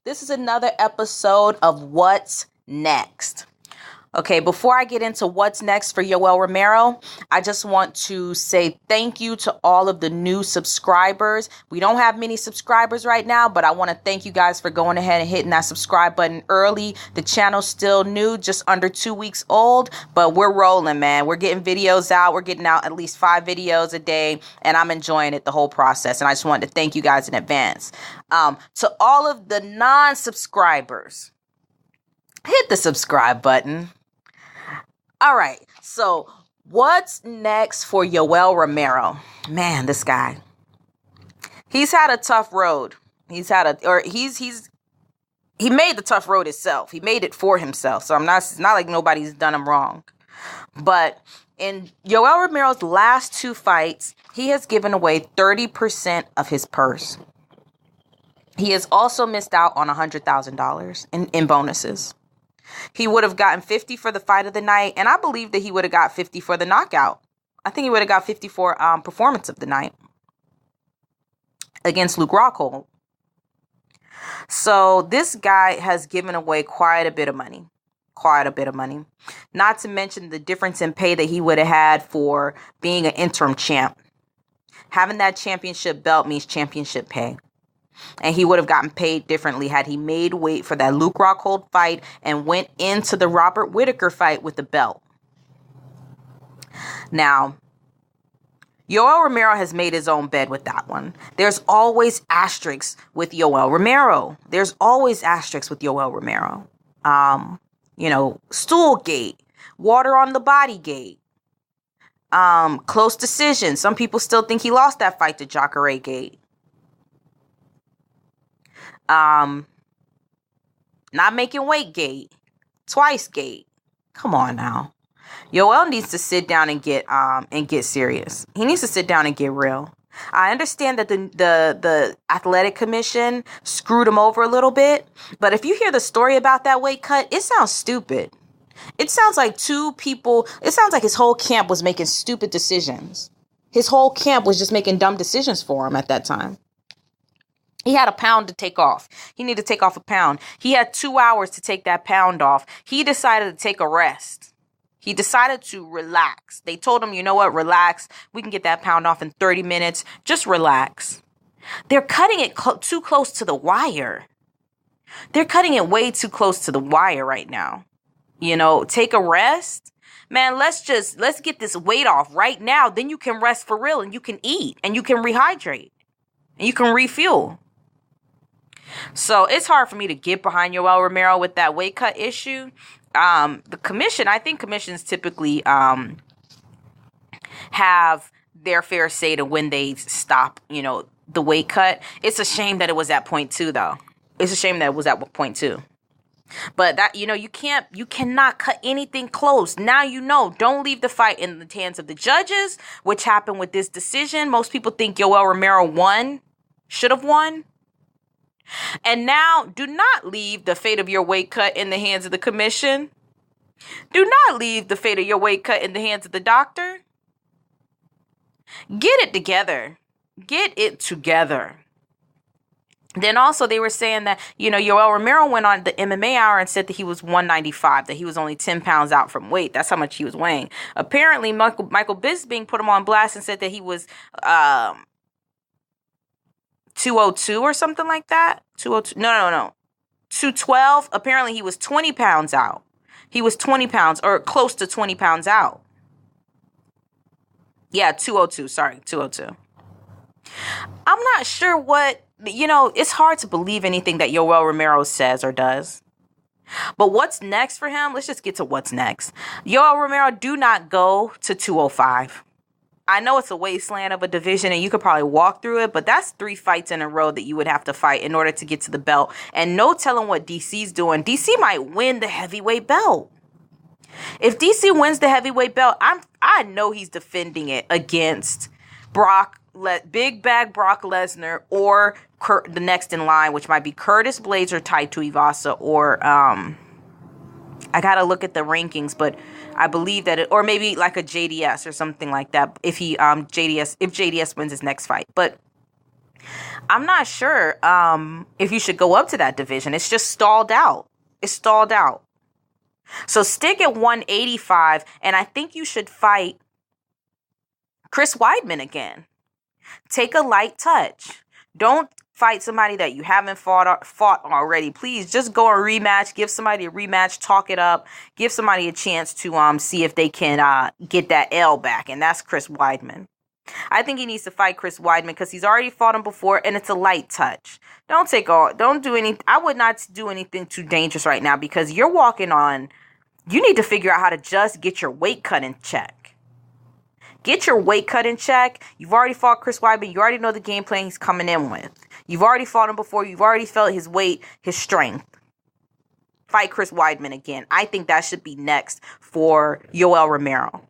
This is another episode of What's Next. Okay, before I get into what's next for Yoel Romero, I just want to say thank you to all of the new subscribers. We don't have many subscribers right now, but I want to thank you guys for going ahead and hitting that subscribe button early. The channel's still new, just under 2 weeks old, but we're rolling, man. We're getting videos out. We're getting out at least 5 videos a day, and I'm enjoying it, the whole process. And I just wanted to thank you guys in advance. To all of the non-subscribers, hit the subscribe button. All right, so what's next for Yoel Romero? Man, this guy. He's had a tough road. He made the tough road himself. He made it for himself. So it's not like nobody's done him wrong. But in Yoel Romero's last 2 fights, he has given away 30% of his purse. He has also missed out on $100,000 in bonuses. He would have gotten 50 for the fight of the night, and I believe that he would have got 50 for the knockout. I think he would have got 50 for performance of the night against Luke Rockhold. So this guy has given away quite a bit of money. Not to mention the difference in pay that he would have had for being an interim champ. Having that championship belt means championship pay. And he would have gotten paid differently had he made weight for that Luke Rockhold fight and went into the Robert Whittaker fight with the belt. Now, Yoel Romero has made his own bed with that one. There's always asterisks with Yoel Romero. Stool gate, water on the body gate, close decision. Some people still think he lost that fight to Jacare gate. Not making weight gate, twice gate. Come on now. Yoel needs to sit down and get serious. He needs to sit down and get real. I understand that the athletic commission screwed him over a little bit, but if you hear the story about that weight cut, it sounds stupid. It sounds like his whole camp was making stupid decisions. His whole camp was just making dumb decisions for him at that time. He had a pound to take off. He needed to take off a pound. He had 2 hours to take that pound off. He decided to take a rest. He decided to relax. They told him, you know what, relax. We can get that pound off in 30 minutes. Just relax. They're cutting it too close to the wire. They're cutting it way too close to the wire right now. Take a rest. Man, let's get this weight off right now. Then you can rest for real and you can eat and you can rehydrate and you can refuel. So it's hard for me to get behind Yoel Romero with that weight cut issue. The commission, I think commissions typically have their fair say to when they stop, the weight cut. It's a shame that it was at point 2, though. It's a shame that it was at point 2. But that, you cannot cut anything close. Now, don't leave the fight in the hands of the judges, which happened with this decision. Most people think Yoel Romero should have won. And now, do not leave the fate of your weight cut in the hands of the commission. Do not leave the fate of your weight cut in the hands of the doctor. Get it together. Then also they were saying that, Yoel Romero went on the MMA Hour and said that he was 195, that he was only 10 pounds out from weight. That's how much he was weighing. Apparently, Michael Bisping put him on blast and said that he was 202 or something like that. 202. No. 212. Apparently, he was 20 pounds out. He was 20 pounds or close to 20 pounds out. Yeah, 202. Sorry, 202. I'm not sure what, it's hard to believe anything that Yoel Romero says or does. But what's next for him? Let's just get to what's next. Yoel Romero, do not go to 205. I know it's a wasteland of a division and you could probably walk through it, but that's 3 fights in a row that you would have to fight in order to get to the belt. And no telling what DC's doing. DC might win the heavyweight belt. If DC wins the heavyweight belt, I know he's defending it against Big Bag Brock Lesnar or the next in line, which might be Curtis Blades or Tai Tuivasa or I got to look at the rankings, but I believe that or maybe like a JDS or something like that. If JDS wins his next fight, but I'm not sure if you should go up to that division. It's just stalled out. It's stalled out. So stick at 185, and I think you should fight Chris Weidman again. Take a light touch. Don't fight somebody that you haven't fought already. Please just go and rematch. Give somebody a rematch. Talk it up. Give somebody a chance to see if they can get that L back, and that's Chris Weidman. I think he needs to fight Chris Weidman because he's already fought him before, and it's a light touch. Don't do any. I would not do anything too dangerous right now because you're walking on. You need to figure out how to just get your weight cut in check. Get your weight cut in check. You've already fought Chris Weidman. You already know the game plan he's coming in with. You've already fought him before. You've already felt his weight, his strength. Fight Chris Weidman again. I think that should be next for Yoel Romero.